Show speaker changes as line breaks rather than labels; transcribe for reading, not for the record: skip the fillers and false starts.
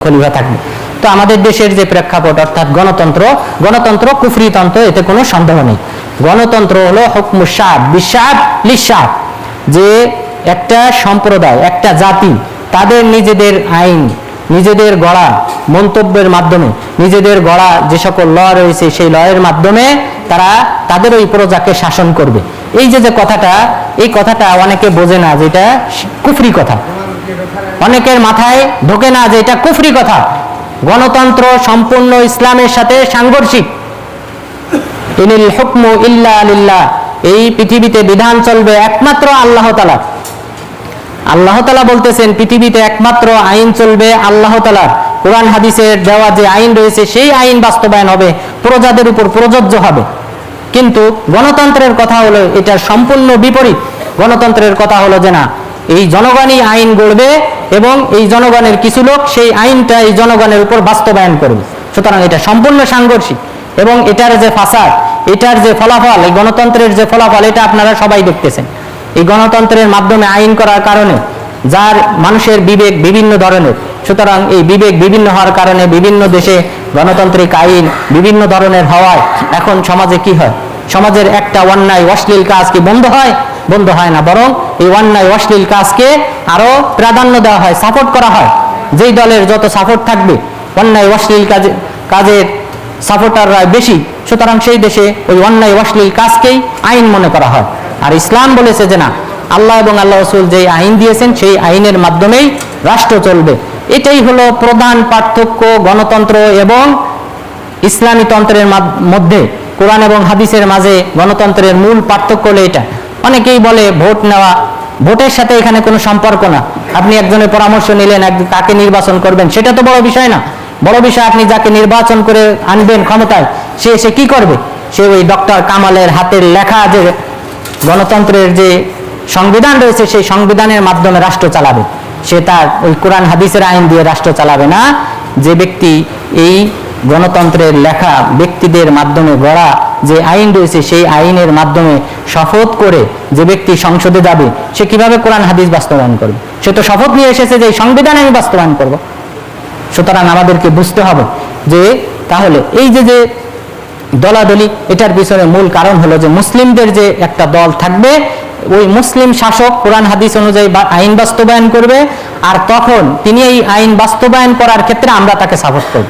খলিফা থাকবে। তো আমাদের দেশের যে প্রেক্ষাপট অর্থাৎ গণতন্ত্র কুফরিতন্ত্র, এতে কোনো সন্দেহ নেই। গণতন্ত্র হলো হুকমুশ শাব বিশাব লিশাব, যে একটা সম্প্রদায় একটা জাতি তাদের নিজেদের আইন, নিজেদের গড়া মন্তব্যের মাধ্যমে, নিজেদের গড়া যে সকল ল রয়েছে সেই লয়ের মাধ্যমে তারা তাদের ওই প্রজাকে শাসন করবে। এই যে কথাটা, এই কথাটা অনেকে বোঝে না যে এটা কুফরি কথা, অনেকের মাথায় ঢোকে না যে এটা কুফরি কথা। গণতন্ত্র সম্পূর্ণ ইসলামের সাথে সাংঘর্ষিক। ইনিল হুকমু ইল্লা লিল্লাহ, এই পৃথিবীতে বিধান চলবে একমাত্র আল্লাহ তাআলা। আল্লাহ তাআলা বলতেছেন পৃথিবীতে একমাত্র আইন চলবে আল্লাহ তাআলার। কোরআন হাদিসের দেওয়া যে আইন রয়েছে সেই আইন বাস্তবায়ন হবে, প্রজাদের উপর প্রযোজ্য হবে। কিন্তু গণতন্ত্রের কথা হলো এটা সম্পূর্ণ বিপরীত। গণতন্ত্রের কথা হলো যে না, এই জনগণই আইন গড়বে এবং এই জনগণের কিছু লোক সেই আইনটা এই জনগণের উপর বাস্তবায়ন করবে। সুতরাং এটা সম্পূর্ণ সাংঘর্ষিক এবং এটার যে ফাসাদ, এটার যে ফলাফল, এই গণতন্ত্রের যে ফলাফল, এটা আপনারা সবাই দেখতেছেন। এই গণতন্ত্রের মাধ্যমে আইন করার কারণে যার মানুষের বিবেক বিভিন্ন ধরনের, সুতরাং এই বিবেক বিভিন্ন হওয়ার কারণে বিভিন্ন দেশে গণতান্ত্রিক আইন বিভিন্ন ধরনের হওয়ায় এখন সমাজে কি হয়, সমাজের একটা অন্যায় অশ্লীল কাজ কি বন্ধ হয়? বন্ধ হয় না, বরং এই অন্যায় অশ্লীল কাজকে আরো প্রাধান্য দেওয়া হয়, সাপোর্ট করা হয়। যেই দলের যত সাপোর্ট থাকবে অন্যায় অশ্লীল কাজের সাপোর্টাররা বেশি, সুতরাং সেই দেশে ওই অন্যায় অশ্লীল কাজকেই আইন মনে করা হয়। আর ইসলাম বলেছে যে না, আল্লাহ এবং আল্লাহ রাসূল যে আইন দিয়েছেন সেই আইনের মাধ্যমেই রাষ্ট্র চলবে। এটাই হলো প্রধান পার্থক্য গণতন্ত্র এবং ইসলামী তন্ত্রের মধ্যে। কোরআন এবং হাদিসের মাঝে গণতন্ত্রের মূল পার্থক্য হলো এটা। অনেকেই বলে ভোট নেওয়া, ভোটের সাথে এখানে কোনো সম্পর্ক না। আপনি একজনের পরামর্শ নিলেন, কাকে নির্বাচন করবেন, সেটা তো বড় বিষয় না। বড় বিষয় আপনি যাকে নির্বাচন করে আনবেন ক্ষমতায়, সে এসে কি করবে? সে ওই ডক্টর কামালের হাতের লেখা যে গণতন্ত্রের যে সংবিধান রয়েছে সেই সংবিধানের মাধ্যমে রাষ্ট্র চালাবে। সে তার ওই কোরআন হাদিসের আইন দিয়ে রাষ্ট্র চালাবে না। যে ব্যক্তি এই গণতন্ত্রের লেখা ব্যক্তিদের মাধ্যমে গড়া যে আইন রয়েছে সেই আইনের মাধ্যমে শপথ করে যে ব্যক্তি সংসদে যাবে, সে কিভাবে কোরআন হাদিস বাস্তবায়ন করবে? সে তো শপথ নিয়ে এসেছে যে এই সংবিধান আমি বাস্তবায়ন করব। সুতরাং আমাদেরকে বুঝতে হবে যে তাহলে এই যে দলাদলি, এটার পিছনে মূল কারণ হলো যে মুসলিমদের যে একটা দল থাকবে, ওই মুসলিম শাসক কোরআন হাদিস অনুযায়ী আইন বাস্তবায়ন করবে, আর তখন তিনি এই আইন বাস্তবায়ন করার ক্ষেত্রে আমরা তাকে সাপোর্ট করব।